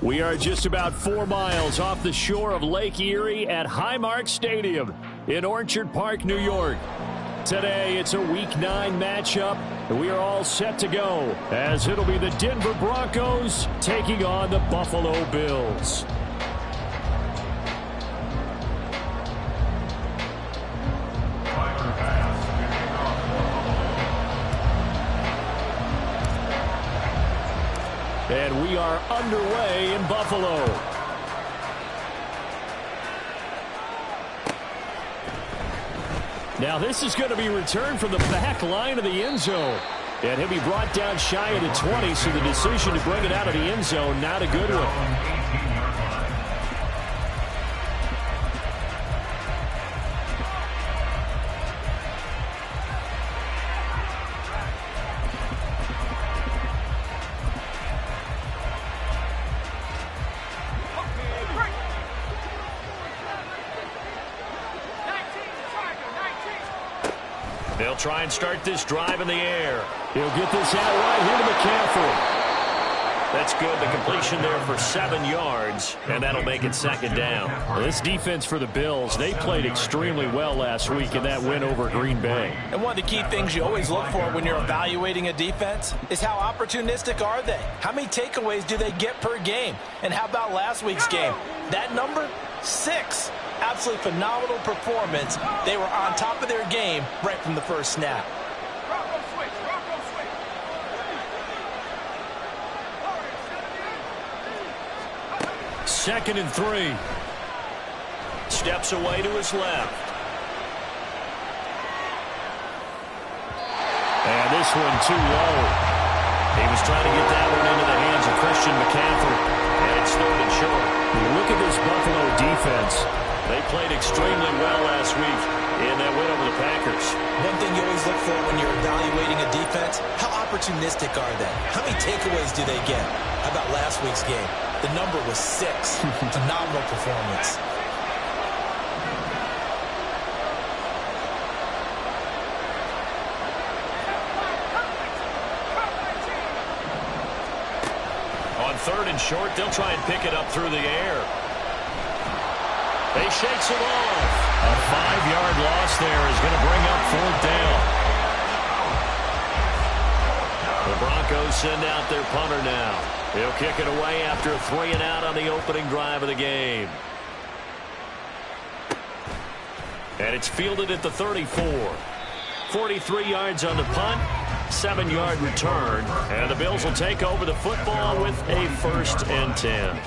We are just about 4 miles off the shore of Lake Erie at Highmark Stadium in Orchard Park, New York. Today, it's a Week 9 matchup, and we are all set to go as it'll be the Denver Broncos taking on the Buffalo Bills. And we are underway in Buffalo. Now this is going to be returned from the back line of the end zone. And he'll be brought down shy of the 20, so the decision to bring it out of the end zone, not a good one. They'll try and start this drive in the air. He'll get this out right here to McCaffrey. That's good. The completion there for 7 yards, and that'll make it second down. This defense for the Bills, they played extremely well last week in that win over Green Bay. And one of the key things you always look for when you're evaluating a defense is how opportunistic are they? How many takeaways do they get per game? And how about last week's game? That number? 6. Absolutely phenomenal performance. They were on top of their game right from the first snap. Second and 3. Steps away to his left. And this one too low. He was trying to get that one into the hands of Christian McCaffrey. And it's third and short. Look at this Buffalo defense. They played extremely well last week in that win over the Packers. One thing you always look for when you're evaluating a defense, how opportunistic are they? How many takeaways do they get? How about last week's game? The number was 6. Phenomenal performance. On third and short, they'll try and pick it up through the air. He shakes it off. A 5-yard loss there is going to bring up fourth down. The Broncos send out their punter now. He'll kick it away after a 3 and out on the opening drive of the game. And it's fielded at the 34. 43 yards on the punt, 7-yard return. And the Bills will take over the football with a 1st and 10.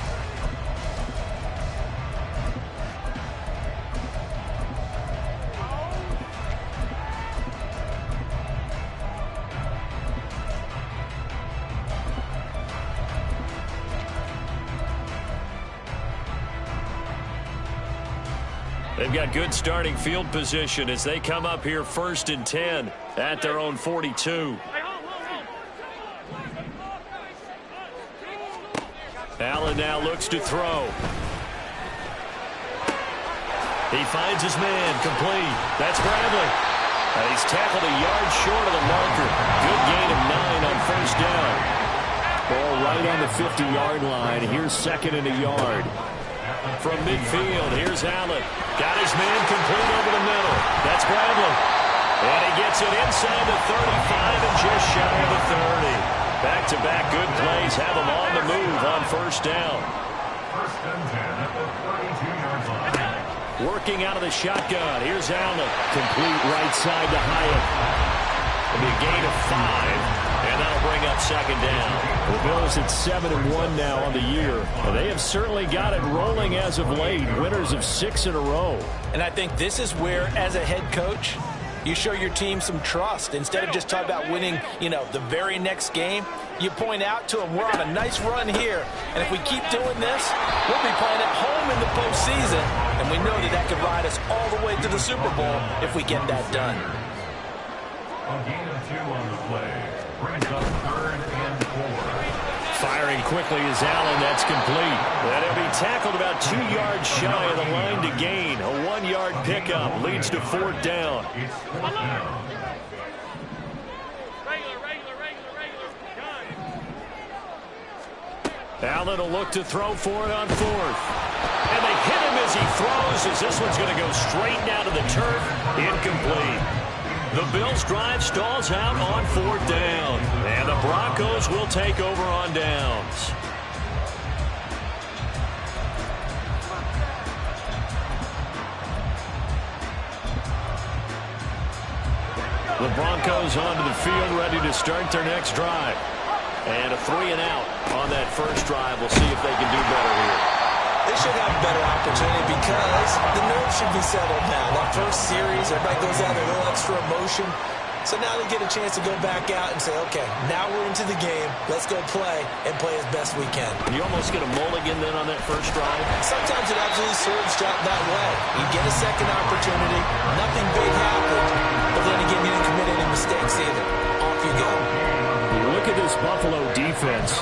They've got good starting field position as they come up here 1st and 10 at their own 42. Allen now looks to throw. He finds his man, complete. That's Bradley. And he's tackled a yard short of the marker. Good gain of 9 on 1st down. Ball right on the 50-yard line. Here's 2nd and a yard. From midfield, here's Allen. Got his man complete over the middle. That's Bradley. And he gets it inside the 35 and just shy of the 30. Back-to-back good plays have him on the move on 1st down. 1st and 10 at the 32-yard line. Working out of the shotgun. Here's Allen. Complete right side to Hyatt. It'll be a gain of 5. And that'll bring up 2nd down. The Bills at 7-1 now on the year. And they have certainly got it rolling as of late. Winners of 6 in a row. And I think this is where, as a head coach, you show your team some trust. Instead of just talking about winning, the very next game, you point out to them, we're on a nice run here. And if we keep doing this, we'll be playing at home in the postseason. And we know that could ride us all the way to the Super Bowl if we get that done. A gain of 2 on the play. Brings up 3rd and 4. Firing quickly is Allen. That's complete. And he'll be tackled about 2 yards shy of the line to gain. A 1-yard pickup leads to 4th down. It's 4th down. Regular. Allen will look to throw for it on fourth. And they hit him as he throws, as this one's going to go straight down to the turf. Incomplete. The Bills' drive stalls out on fourth down. And the Broncos will take over on downs. The Broncos onto the field, ready to start their next drive. And a 3-and-out on that first drive. We'll see if they can do better here. They should have a better opportunity because the nerves should be settled now. That first series, everybody goes out, a little extra emotion. So now they get a chance to go back out and say, okay, now we're into the game. Let's go play and play as best we can. You almost get a mulligan then on that first drive? Sometimes it absolutely serves that way. You get a second opportunity. Nothing big happened. But then again, you didn't commit any mistakes either. Off you go. Look at this Buffalo defense.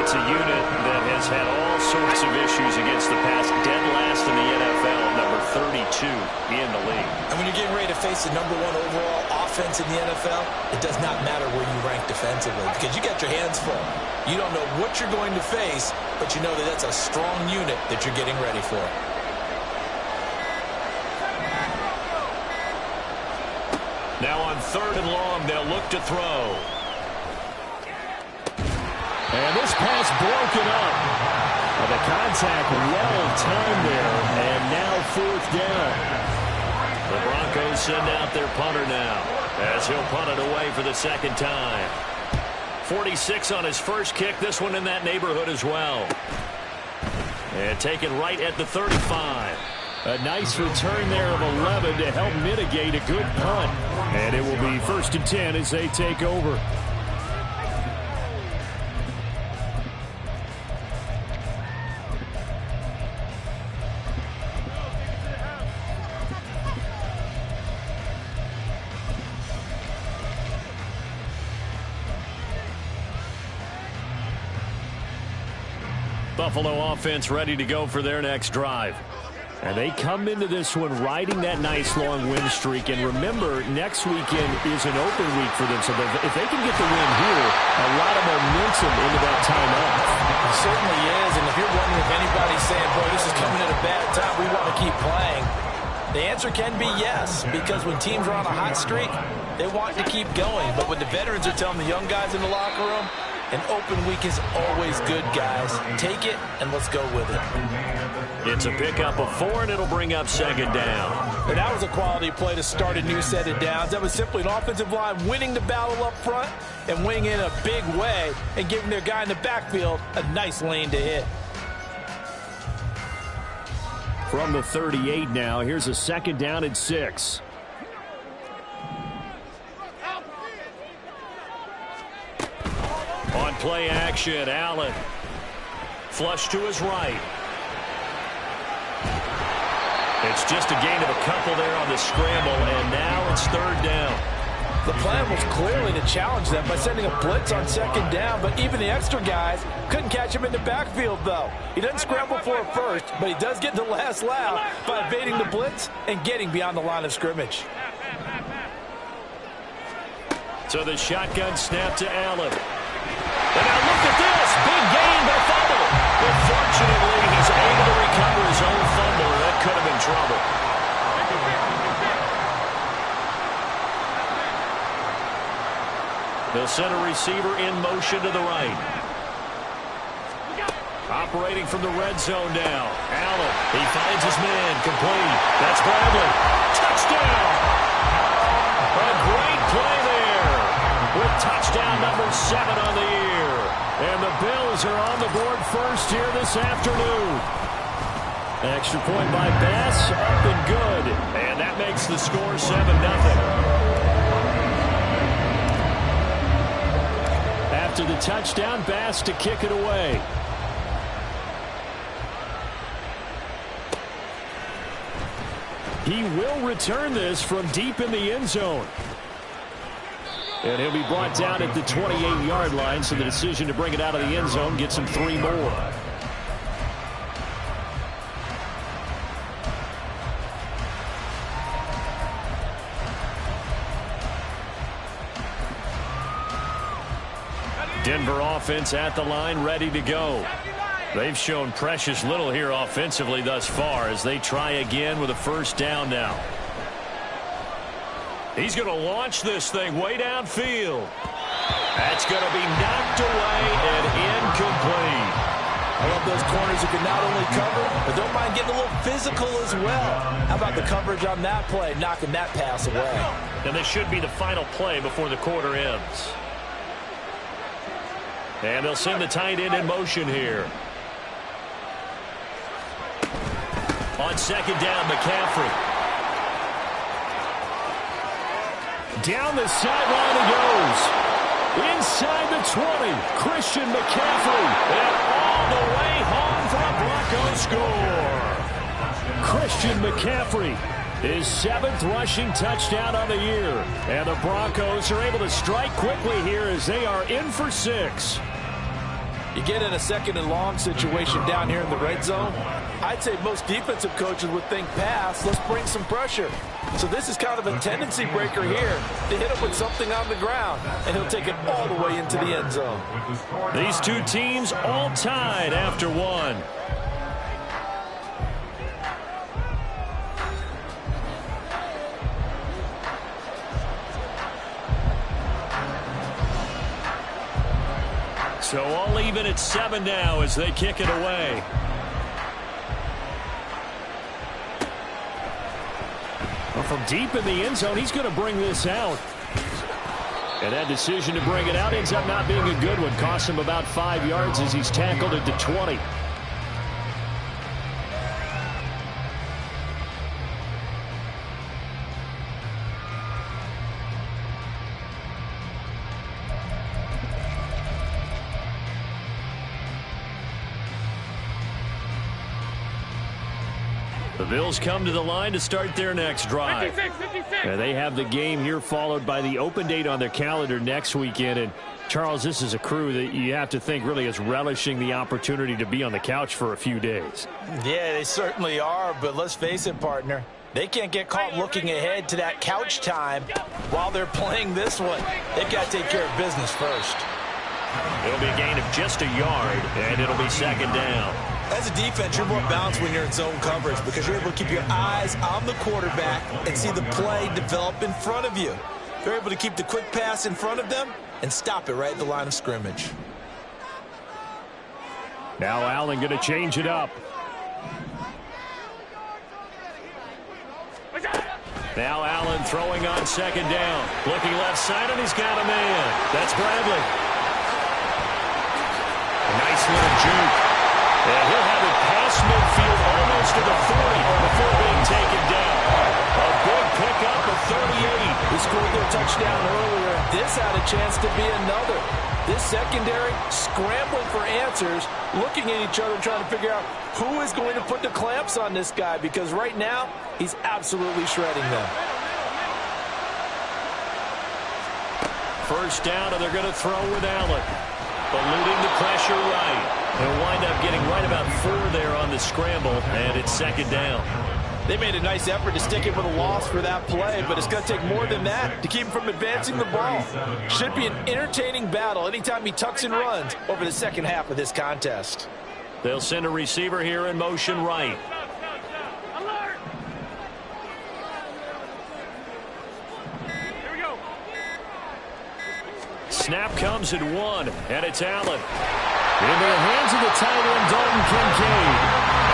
It's a unit that has had all sorts of issues against the pass. Dead last in the NFL, number 32 in the league. And when you're getting ready to face the #1 overall offense in the NFL, it does not matter where you rank defensively because you got your hands full. You don't know what you're going to face, but you know that that's a strong unit that you're getting ready for. Now on 3rd and long, they'll look to throw. And this pass broken up. The contact well timed there, and now 4th down. The Broncos send out their punter now, as he'll punt it away for the second time. 46 on his first kick, this one in that neighborhood as well. And taken right at the 35. A nice return there of 11 to help mitigate a good punt. And it will be 1st and 10 as they take over. Buffalo offense ready to go for their next drive. And they come into this one riding that nice long win streak. And remember, next weekend is an open week for them. So if they can get the win here, a lot of momentum into that time off. It certainly is. And if you're wondering if anybody's saying, boy, this is coming at a bad time, we want to keep playing, the answer can be yes. Because when teams are on a hot streak, they want to keep going. But when the veterans are telling the young guys in the locker room, an open week is always good, guys. Take it, and let's go with it. It's a pickup of 4, and it'll bring up 2nd down. And that was a quality play to start a new set of downs. That was simply an offensive line winning the battle up front and winning in a big way and giving their guy in the backfield a nice lane to hit. From the 38 now, here's a 2nd down and 6. On play action, Allen. Flush to his right. It's just a gain of a couple there on the scramble, and now it's 3rd down. The plan was clearly to challenge them by sending a blitz on 2nd down, but even the extra guys couldn't catch him in the backfield, though. He doesn't scramble for it first, but he does get the last laugh by evading the blitz and getting beyond the line of scrimmage. So the shotgun snap to Allen. And now look at this. Big gain, but a fumble. But fortunately, he's able to recover his own fumble. That could have been trouble. They'll send a receiver in motion to the right. Operating from the red zone now. Allen, he finds his man. Complete. That's Bradley. Touchdown. A great play there. With touchdown number 7 on the year. And the Bills are on the board first here this afternoon. Extra point by Bass, up and good. And that makes the score 7-0. After the touchdown, Bass to kick it away. He will return this from deep in the end zone. And he'll be brought down at the 28-yard line, so the decision to bring it out of the end zone gets him 3 more. Denver offense at the line, ready to go. They've shown precious little here offensively thus far as they try again with a first down now. He's going to launch this thing way downfield. That's going to be knocked away and incomplete. I love those corners who can not only cover, but don't mind getting a little physical as well. How about the coverage on that play, knocking that pass away? And this should be the final play before the quarter ends. And they'll send the tight end in motion here. On second down, McCaffrey. Down the sideline he goes. Inside the 20, Christian McCaffrey. And all the way home for a Broncos score. Christian McCaffrey, his 7th rushing touchdown on the year. And the Broncos are able to strike quickly here as they are in for 6. You get in a second and long situation down here in the red zone. I'd say most defensive coaches would think pass, let's bring some pressure. So this is kind of a tendency breaker here to hit him with something on the ground, and he'll take it all the way into the end zone. These two teams all tied after one. So all even at 7 now as they kick it away. Well, from deep in the end zone, he's going to bring this out. And that decision to bring it out ends up not being a good one. Costs him about 5 yards as he's tackled at the 20. The Bills come to the line to start their next drive. 56. And they have the game here followed by the open date on their calendar next weekend. And, Charles, this is a crew that you have to think really is relishing the opportunity to be on the couch for a few days. Yeah, they certainly are, but let's face it, partner. They can't get caught looking ahead to that couch time while they're playing this one. They've got to take care of business first. It'll be a gain of just a yard, and it'll be second down. As a defense, you're more balanced when you're in zone coverage because you're able to keep your eyes on the quarterback and see the play develop in front of you. You're able to keep the quick pass in front of them and stop it right at the line of scrimmage. Now Allen going to change it up. Now Allen throwing on second down. Looking left side, and he's got a man. That's Bradley. A nice little juke. And he'll have it past midfield almost to the 40 before being taken down. A big pickup of 38. He scored their touchdown earlier. This had a chance to be another. This secondary scrambling for answers, looking at each other trying to figure out who is going to put the clamps on this guy because right now he's absolutely shredding them. First down, and they're going to throw with Allen. Eluding the pressure right. They'll wind up getting right about 4 there on the scramble, and it's second down. They made a nice effort to stick it with a loss for that play, but it's going to take more than that to keep him from advancing the ball. Should be an entertaining battle anytime he tucks and runs over the second half of this contest. They'll send a receiver here in motion right. Snap comes at 1, and it's Allen. Into the hands of the tight end, Dalton Kincaid.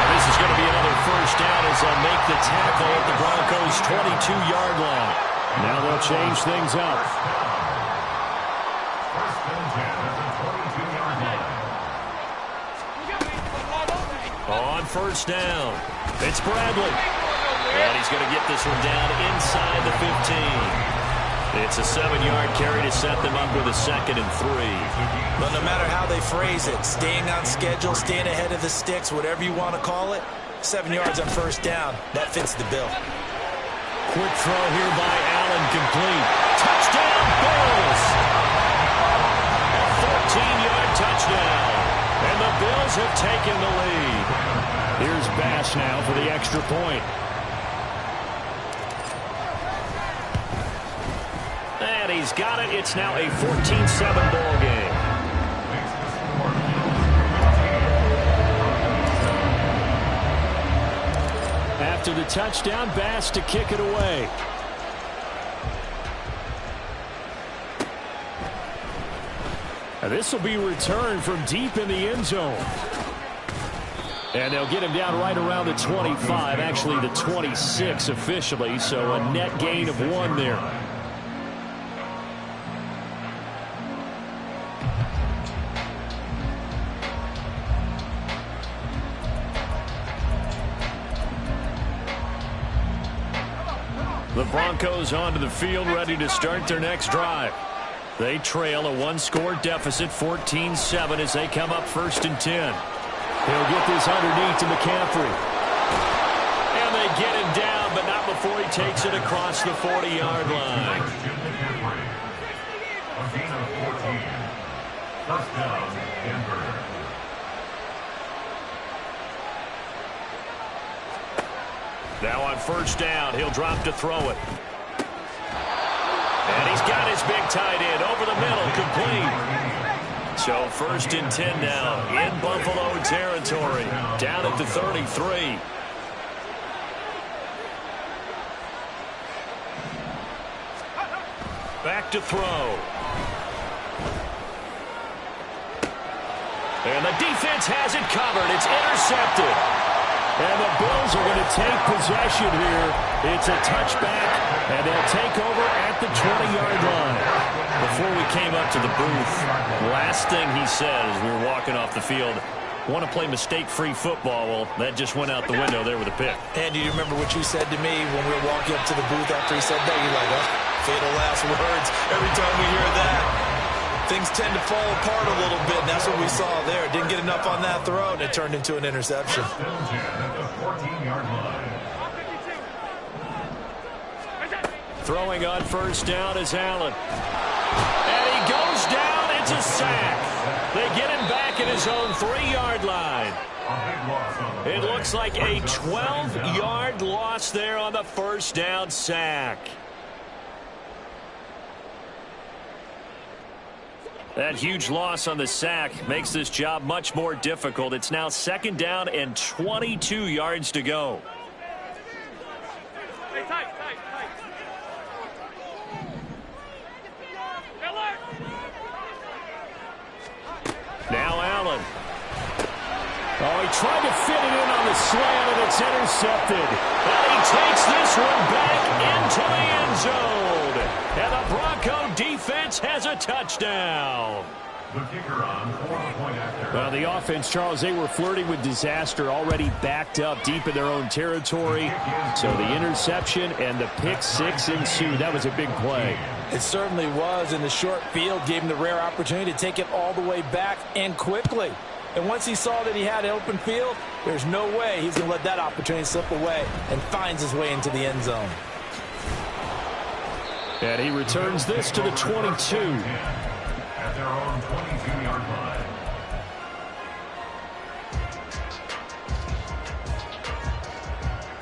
Now this is going to be another first down as they'll make the tackle at the Broncos' 22-yard line. Now they'll change things up. On first down, it's Bradley. And he's going to get this one down inside the 15. It's a 7-yard carry to set them up with a 2nd and 3. But no matter how they phrase it, staying on schedule, staying ahead of the sticks, whatever you want to call it, 7 yards on first down, that fits the bill. Quick throw here by Allen, complete. Touchdown, Bills! A 14-yard touchdown. And the Bills have taken the lead. Here's Bass now for the extra point. And he's got it. It's now a 14-7 ball game. After the touchdown, Bass to kick it away. And this will be returned from deep in the end zone. And they'll get him down right around the 25, actually the 26 officially, so a net gain of 1 there. The Broncos onto the field, ready to start their next drive. They trail a 1-score deficit, 14-7, as they come up 1st and 10. He'll get this underneath to McCaffrey. And they get him down, but not before he takes it across the 40-yard line. A gain of 14. First down, Denver. Now on 1st down, he'll drop to throw it. And he's got his big tight end over the middle, complete. So 1st and 10 now in Buffalo territory, down at the 33. Back to throw. And the defense has it covered. It's intercepted. And the Bills are going to take possession here. It's a touchback, and they'll take over at the 20-yard line. Before we came up to the booth, last thing he said as we were walking off the field, want to play mistake-free football. Well, that just went out the window there with a pick. And do you remember what you said to me when we were walking up to the booth after he said that? You're like, oh, fatal last words. Every time we hear that, things tend to fall apart a little bit, and that's what we saw there. Didn't get enough on that throw, and it turned into an interception. Throwing on 1st down is Allen. And he goes down. It's a sack. They get him back at his own 3-yard line. It looks like a 12-yard loss there on the 1st down sack. That huge loss on the sack makes this job much more difficult. It's now 2nd down and 22 yards to go. Now Allen. Oh, he tried to fit it in on the slant, and it's intercepted. And he takes this one back into the end zone. And the Bronco defense has a touchdown. The kicker on for the point after. Well, the offense, Charles, they were flirting with disaster, already backed up deep in their own territory. So the interception and the pick six ensued. That was a big play. It certainly was, and the short field gave him the rare opportunity to take it all the way back and quickly. And once he saw that he had an open field, there's no way he's going to let that opportunity slip away, and finds his way into the end zone. And he returns this to the 22. At their own 22-yard line.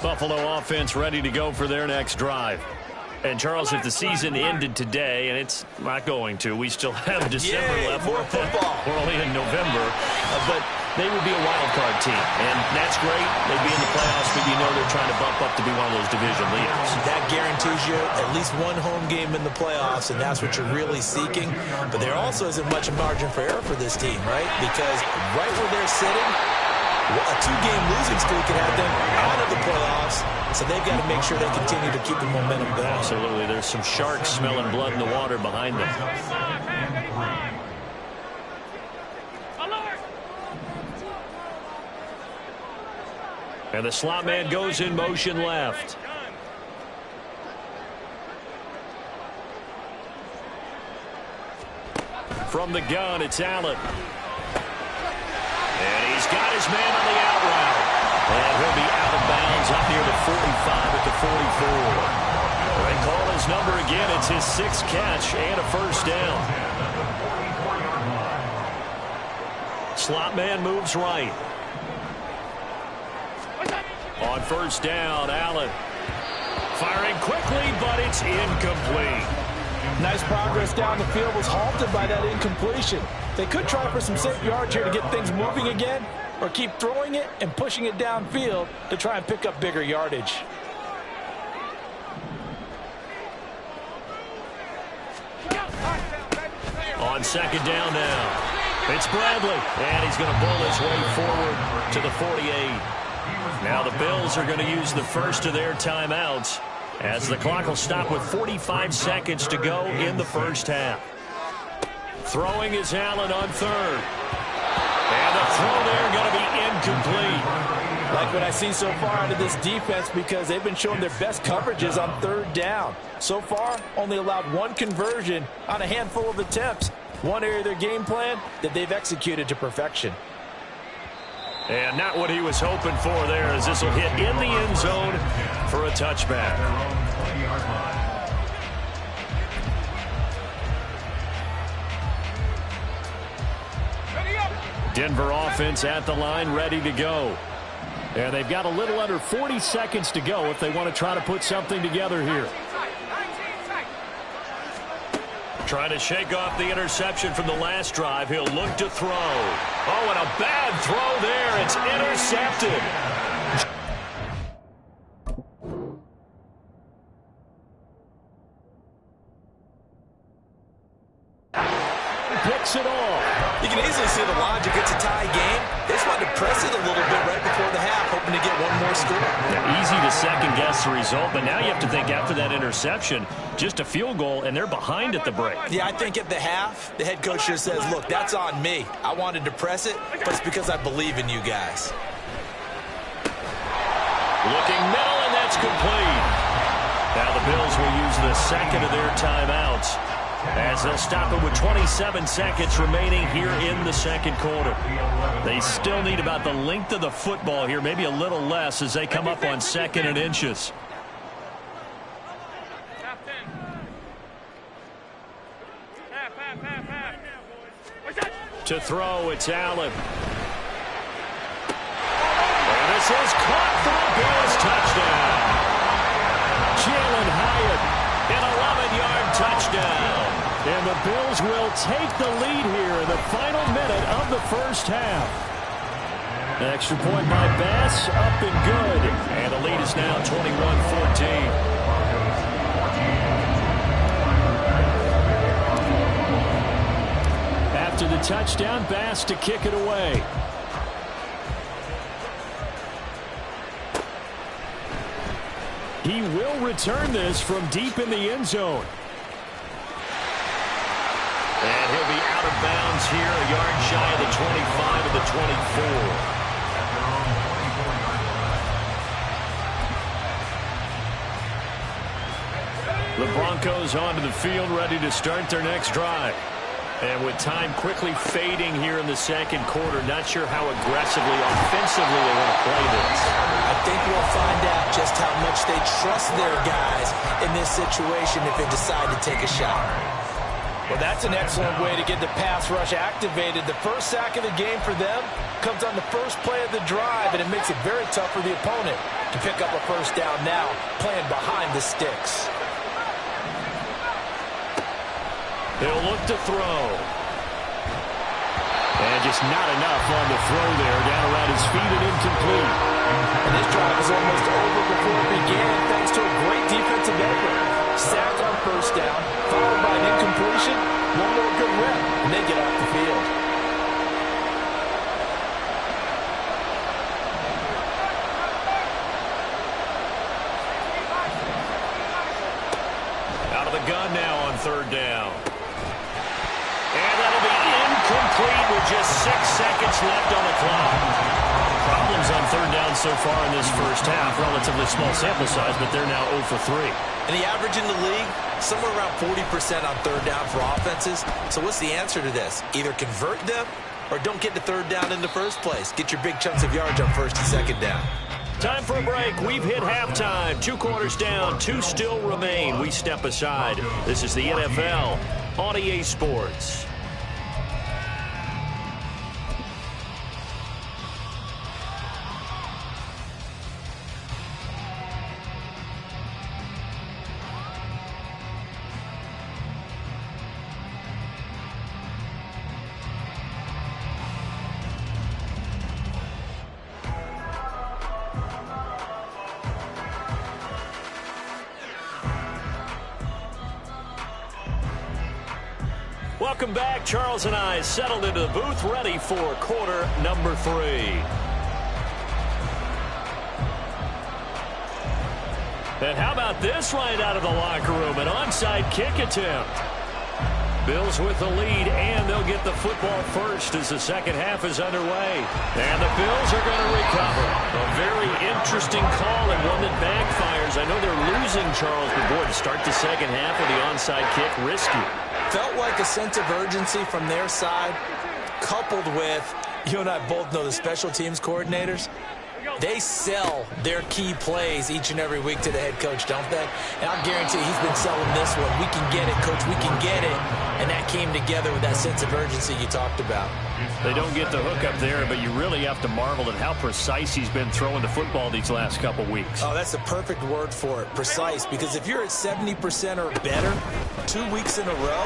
Buffalo offense ready to go for their next drive. And, Charles, if the season ended today, and it's not going to, we still have December left. More football. We're only in November. But they would be a wild card team. And that's great. They'd be in the playoffs, but you know they're trying to bump up to be one of those division leaders. That guarantees you at least one home game in the playoffs, and that's what you're really seeking. But there also isn't much margin for error for this team, right? Because right where they're sitting, a 2-game losing streak could have them out of the playoffs, so they've got to make sure they continue to keep the momentum going. Absolutely. There's some sharks smelling blood in the water behind them. And the slot man goes in motion left. From the gun, it's Allen. And he's got his man on the out route. And he'll be out of bounds up near the 45 at the 44. They call his number again. It's his 6th catch and a first down. Slot man moves right. On first down, Allen. Firing quickly, but it's incomplete. Nice progress down the field was halted by that incompletion. They could try for some safe yards here to get things moving again, or keep throwing it and pushing it downfield to try and pick up bigger yardage. On second down now. It's Bradley, and he's going to bull his way forward to the 48. Now the Bills are going to use the first of their timeouts as the clock will stop with 45 seconds to go in the first half. Throwing is Allen on third. And the throw there going to be incomplete. Like what I see so far out of this defense because they've been showing their best coverages on third down. So far, only allowed one conversion on a handful of attempts. One area of their game plan that they've executed to perfection. And not what he was hoping for there as this will hit in the end zone for a touchback. Denver offense at the line, ready to go. And they've got a little under 40 seconds to go if they want to try to put something together here. Trying to shake off the interception from the last drive. He'll look to throw. Oh, and a bad throw there. It's intercepted. Picks it off. You can easily see the logic. It's a tie game. They just wanted to press it a little bit right before the half, hoping to get one more score. Yeah, easy to second-guess the result, but now you have to think after that interception, just a field goal, and they're behind at the break. Yeah, I think at the half, the head coach just says, look, that's on me. I wanted to press it, but it's because I believe in you guys. Looking middle, and that's complete. Now the Bills will use the second of their timeouts as they'll stop it with 27 seconds remaining here in the second quarter. They still need about the length of the football here, maybe a little less as they come up on second and inches. To throw, it's Allen. And this is caught for the Bills touchdown. Jalen Hyatt, an 11-yard touchdown. And the Bills will take the lead here in the final minute of the first half. An extra point by Bass, up and good. And the lead is now 21-14. After the touchdown, Bass to kick it away. He will return this from deep in the end zone. And he'll be out of bounds here, a yard shy of the 25 of the 24. The Broncos onto the field, ready to start their next drive. And with time quickly fading here in the second quarter, not sure how aggressively, offensively they want to play this. I think we'll find out just how much they trust their guys in this situation if they decide to take a shot. Well, that's an excellent way to get the pass rush activated. The first sack of the game for them comes on the first play of the drive, and it makes it very tough for the opponent to pick up a first down now, playing behind the sticks. He'll look to throw. And just not enough on the throw there. Down around his feet and incomplete. And this drive is almost over before it began thanks to a great defensive effort. Sack on first down, followed by an incompletion. One more good rep, and they get off the field. Out of the gun now on third down. And that'll be incomplete with just 6 seconds left on the clock. Problems on third down so far in this first half. Relatively small sample size, but they're now 0 for 3. And the average in the league, somewhere around 40% on third down for offenses. So what's the answer to this? Either convert them or don't get to third down in the first place. Get your big chunks of yards on first and second down. Time for a break. We've hit halftime. 2 quarters down, 2 still remain. We step aside. This is the NFL on EA Sports. Welcome back. Charles and I settled into the booth, ready for quarter number 3. And how about this right out of the locker room? An onside kick attempt. Bills with the lead, and they'll get the football first as the second half is underway. And the Bills are going to recover. A very interesting call and one that backfires. I know they're losing, Charles, but boy, to start the second half with the onside kick, risky. Felt like a sense of urgency from their side, coupled with, you and I both know the special teams coordinators. They sell their key plays each and every week to the head coach, don't they? And I'll guarantee he's been selling this one. We can get it, coach. We can get it. And that came together with that sense of urgency you talked about. They don't get the hook up there, but you really have to marvel at how precise he's been throwing the football these last couple weeks. Oh, that's the perfect word for it, precise. Because if you're at 70% or better 2 weeks in a row,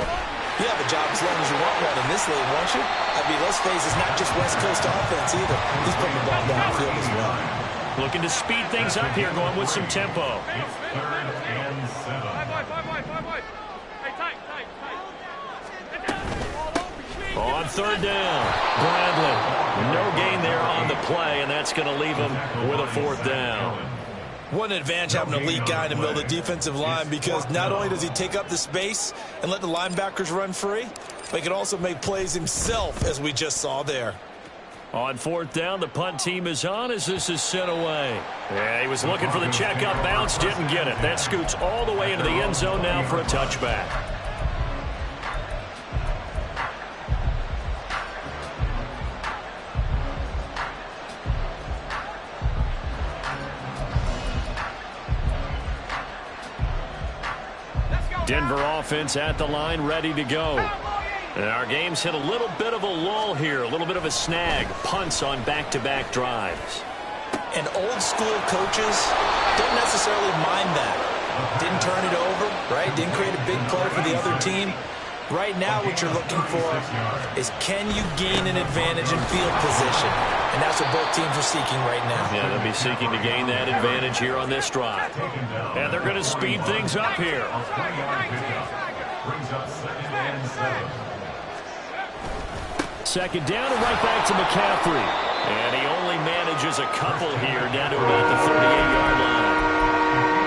you have a job as long as you want one in this league, won't you? I mean, let's face it, it's not just West Coast offense either. He's putting the ball downfield as well. Looking to speed things up here, going with some tempo. Third and 7. On third down, Bradley. No gain there on the play, and that's going to leave him with a fourth down. What an advantage having a lead guy in the middle of the defensive line, because not only does he take up the space and let the linebackers run free, but he can also make plays himself, as we just saw there. On fourth down, the punt team is on as this is sent away. Yeah, he was looking for the check-up bounce, didn't get it. That scoots all the way into the end zone now for a touchback. Denver offense at the line, ready to go. And our game's hit a little bit of a lull here, a little bit of a snag. Punts on back-to-back drives. And old-school coaches don't necessarily mind that. Didn't turn it over, right? Didn't create a big play for the other team. Right now, what you're looking for is, can you gain an advantage in field position? And that's what both teams are seeking right now. Yeah, they'll be seeking to gain that advantage here on this drive. And they're going to speed things up here. Brings up second and 7. Second down and right back to McCaffrey. And he only manages a couple here down to about the 38-yard line.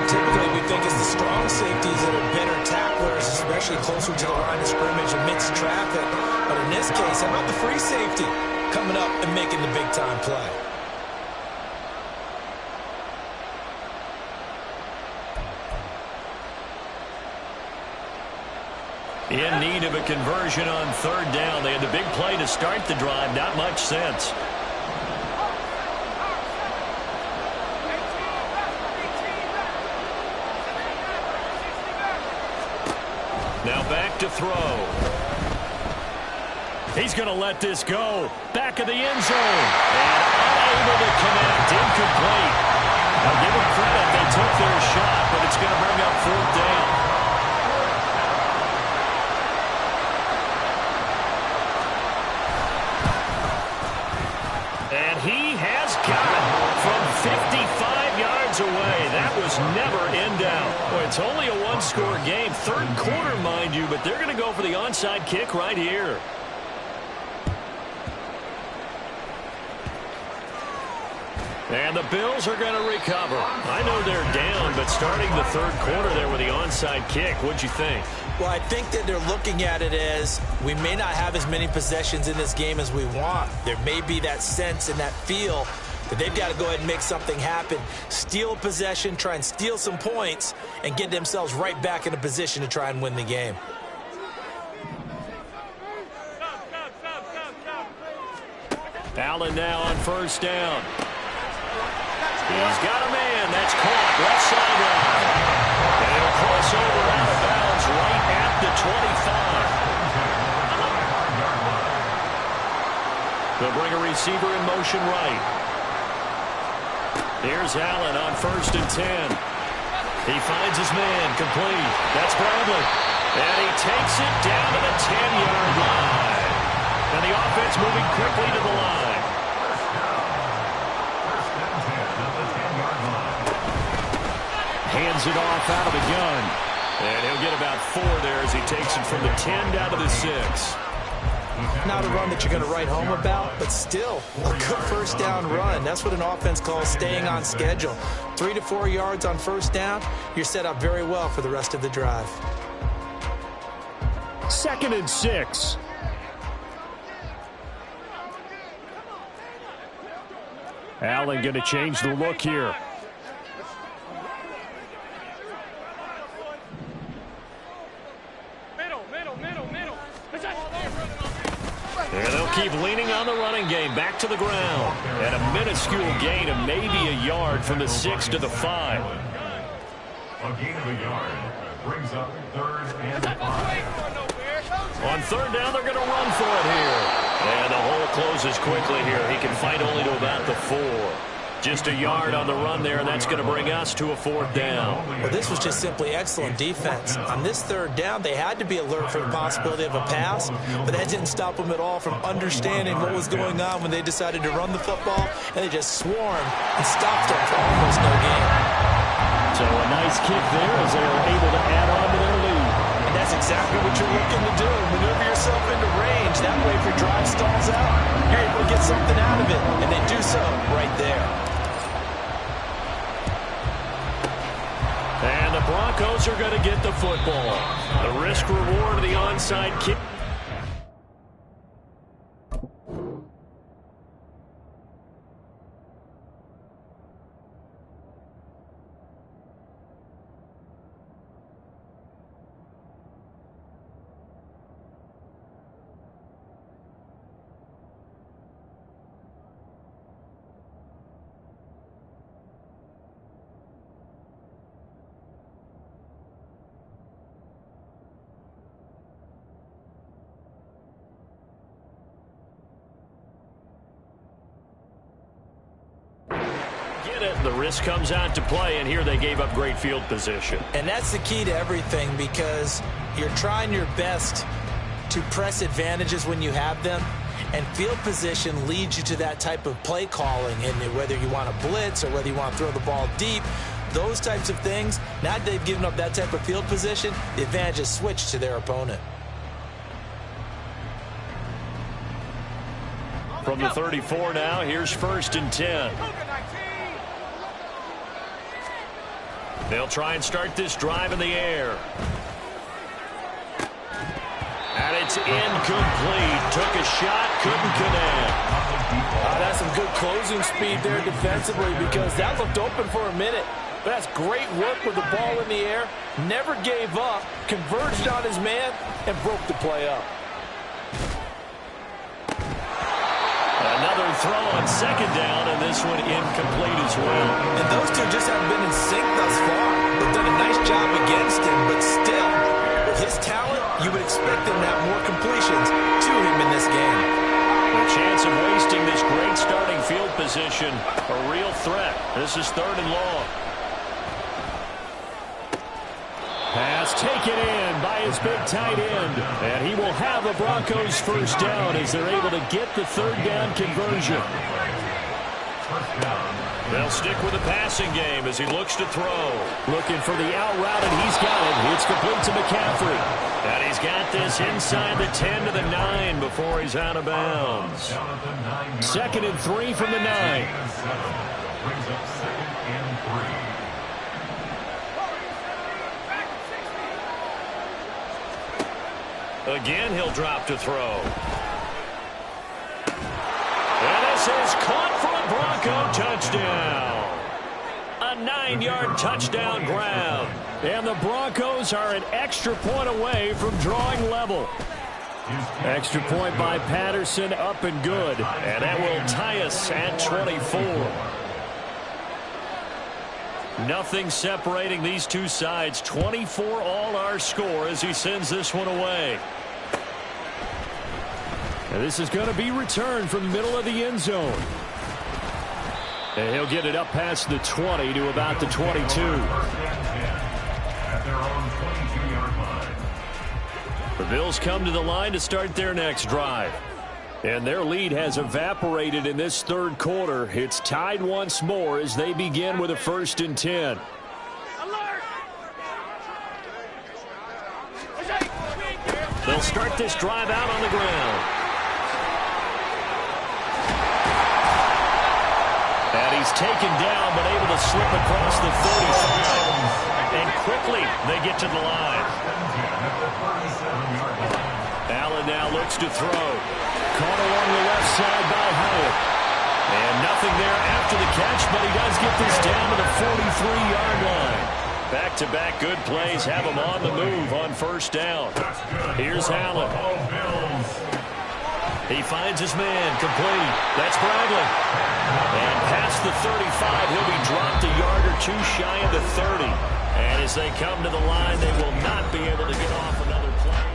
Typically, we think it's the strong safeties that are better tacklers, especially closer to the line of scrimmage amidst traffic. But in this case, how about the free safety coming up and making the big-time play? In need of a conversion on third down. They had the big play to start the drive. Not much sense. Now back to throw. He's going to let this go. Back of the end zone. And unable to connect. Incomplete. Now give them credit. They took their shot, but it's going to bring up fourth down. And he has got it from 55 yards away. That was never in doubt. Well, it's only a one-score game. Third quarter, mind you, but they're going to go for the onside kick right here. And the Bills are going to recover. I know they're down, but starting the third quarter there with the onside kick, what'd you think? Well, I think that they're looking at it as, we may not have as many possessions in this game as we want. There may be that sense and that feel that they've got to go ahead and make something happen. Steal a possession, try and steal some points, and get themselves right back in a position to try and win the game. Allen now on first down. He's got a man. That's caught. Left sideline. And he'll cross over out of bounds right at the 25. They'll bring a receiver in motion right. Here's Allen on first and 10. He finds his man. Complete. That's Bradley. And he takes it down to the 10-yard line. And the offense moving quickly to the line. Hands it off out of the gun. And he'll get about 4 there as he takes it from the 10 down to the 6. Not a run that you're going to write home about, but still a good first down run. That's what an offense calls staying on schedule. 3 to 4 yards on first down, you're set up very well for the rest of the drive. 2nd and 6. Allen going to change the look here. And they'll keep leaning on the running game. Back to the ground. And a minuscule gain of maybe a yard from the 6 to the 5. A gain of a yard brings up 3rd and 5. On 3rd down, they're going to run for it here. And the hole closes quickly here. He can fight only to about the 4. Just a yard on the run there, and that's going to bring us to a 4th down. Well, this was just simply excellent defense. On this 3rd down, they had to be alert for the possibility of a pass, but that didn't stop them at all from understanding what was going on when they decided to run the football, and they just swarmed and stopped them for almost no gain. So a nice kick there as they were able to add on to their lead. And that's exactly what you're looking to do. Maneuver yourself into range. That way, if your drive stalls out, you're able to get something out of it, and they do so right there. And the Broncos are going to get the football. The risk reward of the onside kick. The risk comes out to play, and here they gave up great field position. And that's the key to everything, because you're trying your best to press advantages when you have them, and field position leads you to that type of play calling. And whether you want to blitz or whether you want to throw the ball deep, those types of things, now that they've given up that type of field position, the advantage is switched to their opponent. From the 34 now, here's 1st and 10. They'll try and start this drive in the air. And it's incomplete. Took a shot, couldn't connect. That's some good closing speed there defensively, because that looked open for a minute. But that's great work with the ball in the air. Never gave up, converged on his man, and broke the play up. Another throw on 2nd down, and this one incomplete as well. And those two just haven't been in sync thus far. They've done a nice job against him, but still, with his talent, you would expect them to have more completions to him in this game. The chance of wasting this great starting field position, a real threat. This is 3rd and long. Pass taken in by his big tight end. And he will have the Broncos 1st down as they're able to get the 3rd down conversion. They'll stick with the passing game as he looks to throw. Looking for the out route, and he's got it. It's complete to McCaffrey. And he's got this inside the 10 to the 9 before he's out of bounds. 2nd and 3 from the 9. Brings up 2nd and 3. Again, he'll drop to throw. And this is caught for a Bronco touchdown. A 9-yard touchdown grab. And the Broncos are an extra point away from drawing level. Extra point by Patterson, up and good. And that will tie us at 24. Nothing separating these two sides. 24 all our score as he sends this one away. And this is going to be returned from the middle of the end zone. And he'll get it up past the 20 to about the 22. At their own 22-yard line. The Bills come to the line to start their next drive. And their lead has evaporated in this 3rd quarter. It's tied once more as they begin with a 1st and 10. They'll start this drive out on the ground. And he's taken down, but able to slip across the 35. And quickly, they get to the line. Allen now looks to throw. Caught along the left side by Hyatt. And nothing there after the catch, but he does get this down to the 43-yard line. Back-to-back good plays have him on the move on first down. Here's Allen. He finds his man, complete. That's Bradley. And past the 35, he'll be dropped a yard or two shy of the 30. And as they come to the line, they will not be able to get off another play.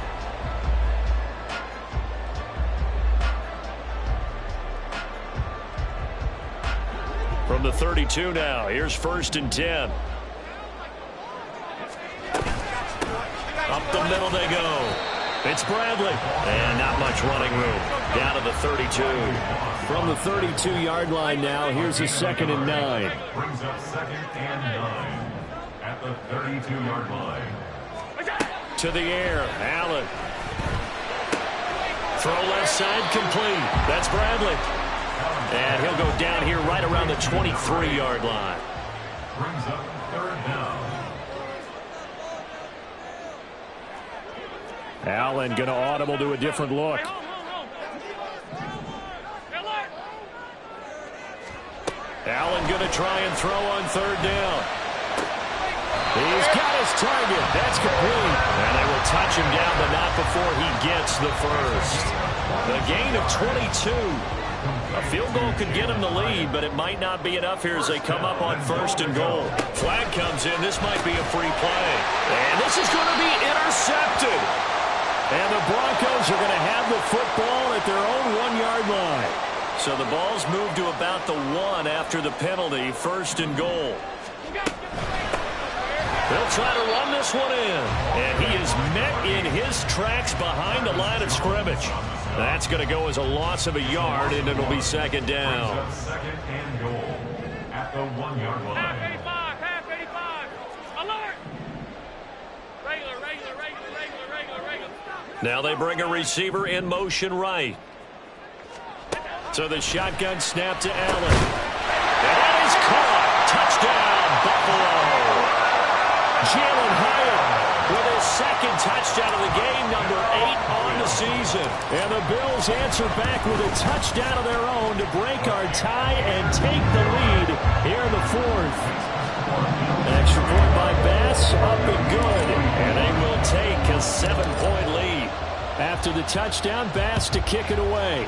From the 32 now, here's 1st and 10. Up the middle they go. It's Bradley. And not much running room. Down to the 32. From the 32-yard line now, here's a 2nd and 9. Brings up 2nd and 9 at the 32-yard line. To the air, Allen. Throw left side, complete. That's Bradley. And he'll go down here right around the 23-yard line. Brings up 3rd down. Allen going to audible to a different look. Allen going to try and throw on 3rd down. He's got his target. That's complete. And they will touch him down, but not before he gets the first. The gain of 22. A field goal could get him the lead, but it might not be enough here as they come up on 1st and goal. Flag comes in. This might be a free play. And this is going to be intercepted. And the Broncos are going to have the football at their own 1-yard line. So the ball's moved to about the 1 after the penalty, 1st and goal. They'll try to run this one in. And he is met in his tracks behind the line of scrimmage. That's going to go as a loss of a yard, and it'll be 2nd down. 2nd and goal at the 1-yard line. Half 85. Alert! Regular. Now they bring a receiver in motion right. So the shotgun snap to Allen. And that is caught. Touchdown, Buffalo. Jalen Hyatt with his 2nd touchdown of the game, number 8 on the season. And the Bills answer back with a touchdown of their own to break our tie and take the lead here in the 4th. Extra point by Bass, up and good. And they will take a 7-point lead. After the touchdown, Bass to kick it away.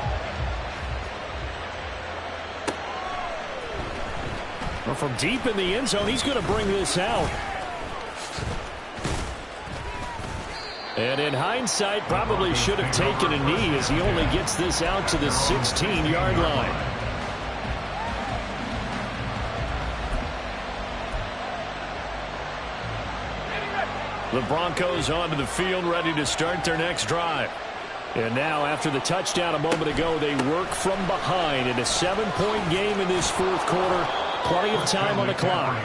Well, from deep in the end zone, he's going to bring this out. And in hindsight, probably should have taken a knee as he only gets this out to the 16-yard line. The Broncos onto the field, ready to start their next drive. And now, after the touchdown a moment ago, they work from behind in a 7-point game in this 4th quarter. Plenty of time on the clock.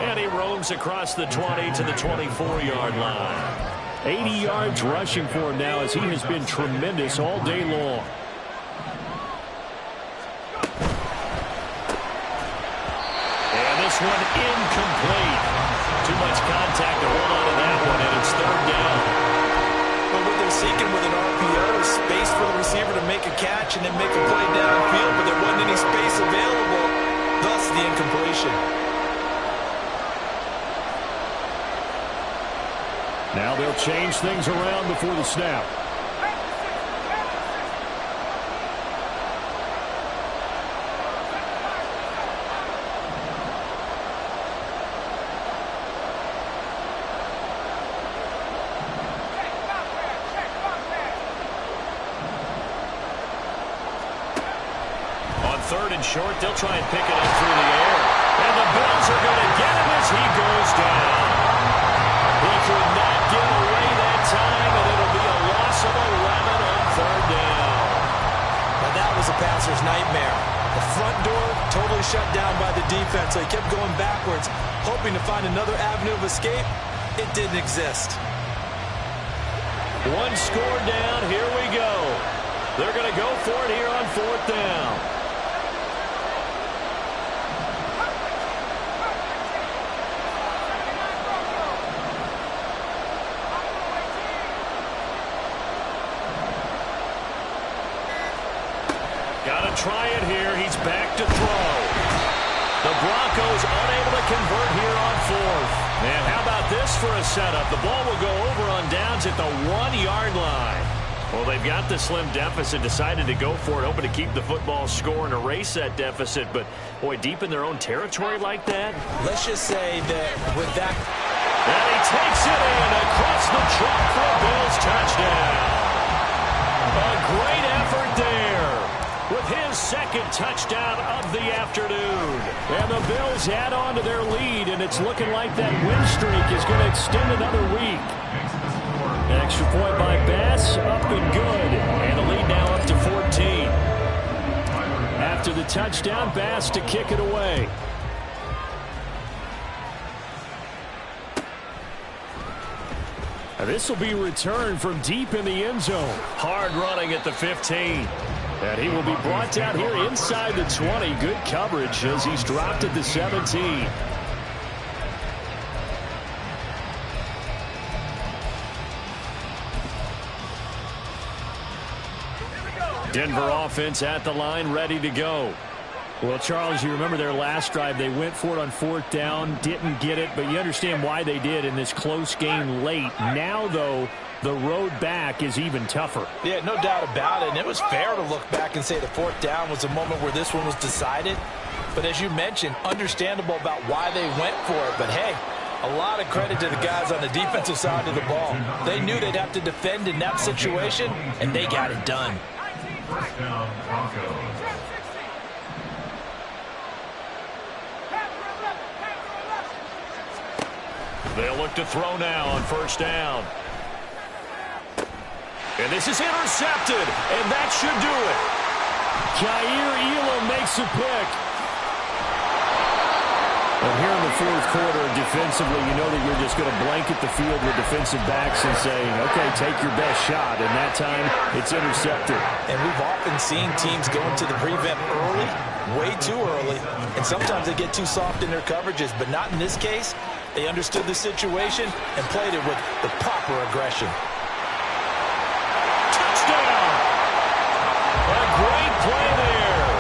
And he roams across the 20 to the 24-yard line. 80 yards rushing for him now as he has been tremendous all day long. And this one incomplete. Too much contact to hold on to that one, and it's 3rd down. But what they're seeking with an RPO is space for the receiver to make a catch and then make a play downfield, but there wasn't any space available, thus the incompletion. Now they'll change things around before the snap. On 3rd and short, they'll try and pick it up through the air. And the Bills are going to get him as he goes down. He could not get away that time, and it'll be a loss of 11 on 3rd down. Now that was a passer's nightmare. The front door totally shut down by the defense, so he kept going backwards, hoping to find another avenue of escape. It didn't exist. One score down. Here we go. They're going to go for it here on 4th down. Got to try it here. He's back to throw. The Broncos unable to convert here on 4th. And how about this for a setup? The ball will go over on downs at the 1-yard line. Well, they've got the slim deficit, decided to go for it, hoping to keep the football score and erase that deficit. But, boy, deep in their own territory like that. Let's just say that with that. And he takes it in across the chalk for a Bills touchdown. A great effort there with his second touchdown of the afternoon. And the Bills add on to their lead, and it's looking like that win streak is going to extend another week. Extra point by Bass, up and good. And the lead now up to 14. After the touchdown, Bass to kick it away. This will be returned from deep in the end zone. Hard running at the 15. And he will be brought down here inside the 20. Good coverage as he's dropped at the 17. Denver offense at the line, ready to go. Well, Charles, you remember their last drive. They went for it on 4th down, didn't get it, but you understand why they did in this close game late. Now, though, the road back is even tougher. Yeah, no doubt about it. And it was fair to look back and say the 4th down was a moment where this one was decided. But as you mentioned, understandable about why they went for it. But, hey, a lot of credit to the guys on the defensive side of the ball. They knew they'd have to defend in that situation, and they got it done. First down, Broncos. They'll look to throw now on 1st down. And this is intercepted, and that should do it. Jair Elam makes a pick. And here in the 4th quarter, defensively, you know that you're just going to blanket the field with defensive backs and saying, okay, take your best shot. And that time, it's intercepted. And we've often seen teams go into the prevent early, way too early, and sometimes they get too soft in their coverages, but not in this case. They understood the situation and played it with the proper aggression. Touchdown! A great play there.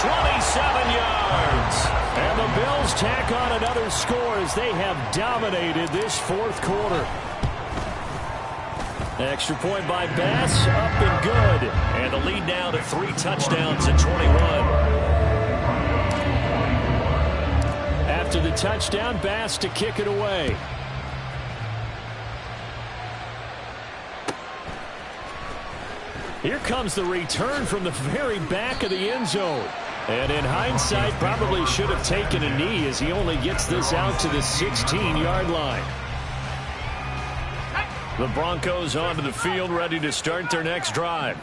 27 yards. And the Bills tack on another score as they have dominated this 4th quarter. Extra point by Bass, up and good. And the lead now to 3 touchdowns at 21. After the touchdown, Bass to kick it away. Here comes the return from the very back of the end zone. And in hindsight, probably should have taken a knee as he only gets this out to the 16-yard line. The Broncos onto the field, ready to start their next drive.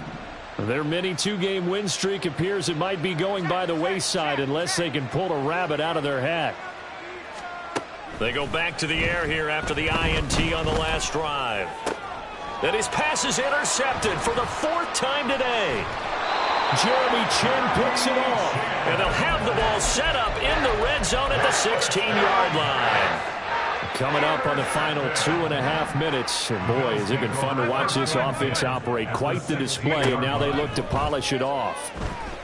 Their mini 2-game win streak appears it might be going by the wayside unless they can pull a rabbit out of their hat. They go back to the air here after the INT on the last drive. And his pass is intercepted for the 4th time today. Jeremy Chin picks it off. And they'll have the ball set up in the red zone at the 16-yard line. Coming up on the final 2.5 minutes. And boy, has it been fun to watch this offense operate. Quite the display, and now they look to polish it off.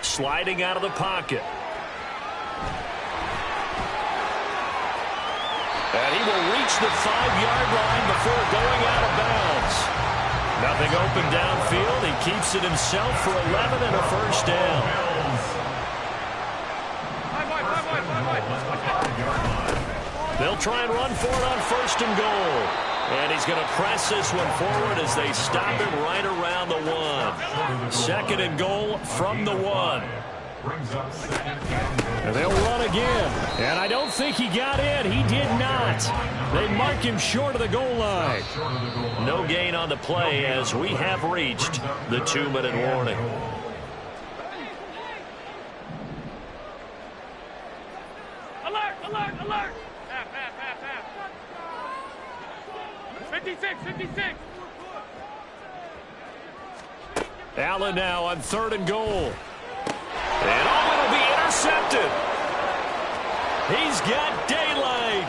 Sliding out of the pocket. And he will reach the 5-yard line before going out of bounds. Nothing open downfield. He keeps it himself for 11 and a first down. They'll try and run for it on 1st and goal. And he's going to press this one forward as they stop him right around the 1. 2nd and goal from the 1. And they'll run again. And I don't think he got in. He did not. They mark him short of the goal line. No gain on the play as we have reached the 2-minute warning. Alert, alert, alert. Half, half, half, half. 56, 56. Allen now on 3rd and goal. And it'll be intercepted. He's got daylight.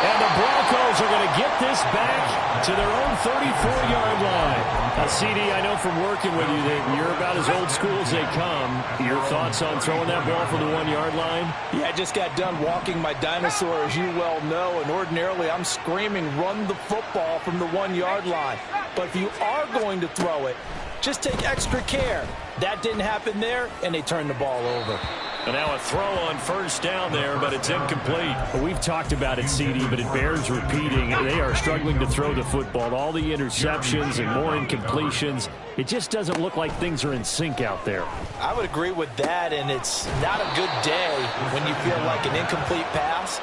And the Broncos are going to get this back to their own 34-yard line. Now, CD, I know from working with you that you're about as old school as they come. Your thoughts on throwing that ball from the 1-yard line? Yeah, I just got done walking my dinosaur, as you well know, and ordinarily I'm screaming, run the football from the 1-yard line. But if you are going to throw it, just take extra care. That didn't happen there, and they turned the ball over. And now a throw on 1st down there, but it's incomplete. Well, we've talked about it, CD, but it bears repeating. They are struggling to throw the football. All the interceptions and more incompletions. It just doesn't look like things are in sync out there. I would agree with that, and it's not a good day when you feel like an incomplete pass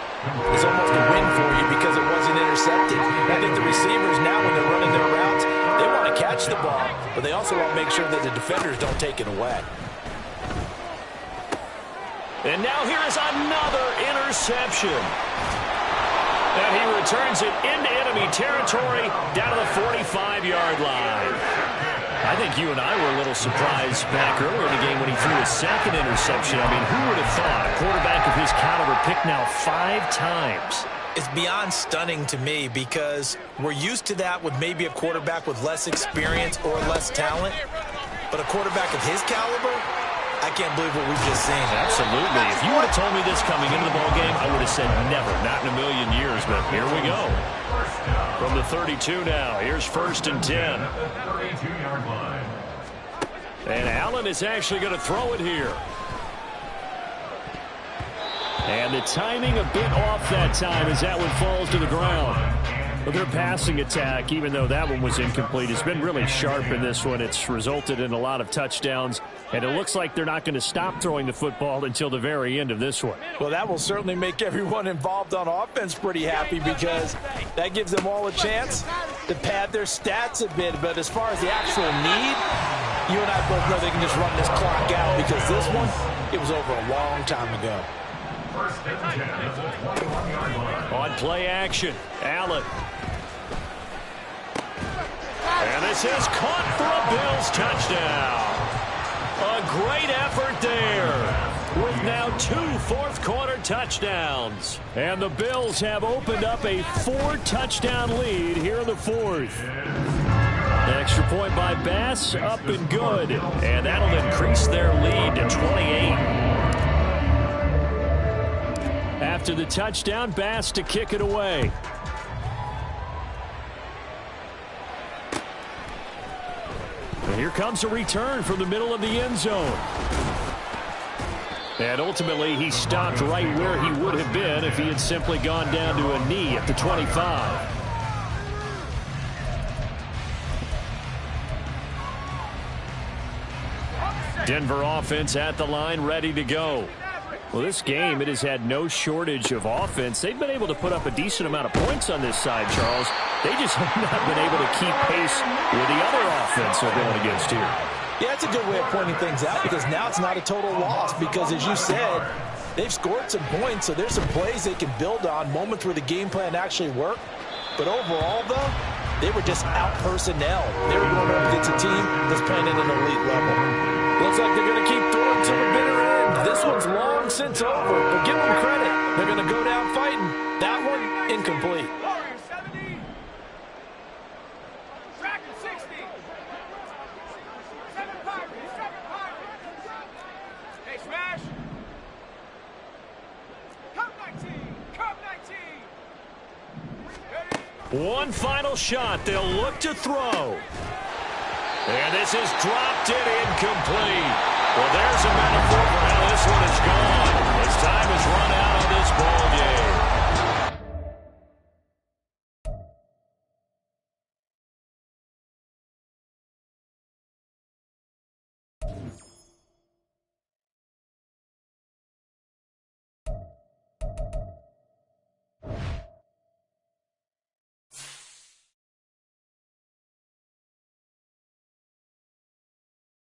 is almost a win for you because it wasn't intercepted. I think the receivers now, when they're running their routes, they want to catch the ball, but they also want to make sure that the defenders don't take it away. And now here is another interception. And he returns it into enemy territory down to the 45-yard line. I think you and I were a little surprised back earlier in the game when he threw his 2nd interception. I mean, who would have thought a quarterback of his caliber picked now 5 times? It's beyond stunning to me because we're used to that with maybe a quarterback with less experience or less talent. But a quarterback of his caliber, I can't believe what we've just seen. Absolutely. If you would have told me this coming into the ballgame, I would have said never, not in a million years. But here we go. From the 32 now, here's 1st and 10. And Allen is actually going to throw it here. And the timing a bit off that time as that one falls to the ground. But their passing attack, even though that one was incomplete, has been really sharp in this one. It's resulted in a lot of touchdowns, and it looks like they're not going to stop throwing the football until the very end of this one. Well, that will certainly make everyone involved on offense pretty happy because that gives them all a chance to pad their stats a bit. But as far as the actual need, you and I both know they can just run this clock out because this one, it was over a long time ago. On play action, Allen. And this is caught for a Bills touchdown. A great effort there with now 2 fourth-quarter touchdowns. And the Bills have opened up a 4-touchdown lead here in the 4th. Extra point by Bass, up and good. And that'll increase their lead to 28. After the touchdown, Bass to kick it away. And here comes a return from the middle of the end zone. And ultimately, he stopped right where he would have been if he had simply gone down to a knee at the 25. Denver offense at the line, ready to go. Well, this game, it has had no shortage of offense. They've been able to put up a decent amount of points on this side, Charles. They just have not been able to keep pace with the other offense they're going against here. Yeah, that's a good way of pointing things out because now it's not a total loss because, as you said, they've scored some points, so there's some plays they can build on, moments where the game plan actually worked. But overall, though, they were just out-personnel. They were going up against a team that's playing at an elite level. Looks like they're going to keep throwing to the bitter end. This one's long since over, but give them credit. They're going to go down fighting. That one, incomplete. 70. Track 60. 7 Pirates. 7 Pirates. Hey, smash. Come 19. Come 19. Ready? One final shot. They'll look to throw. And this is dropped in incomplete. Well, there's a metaphor for how this one is gone. As time has run out on this ball game.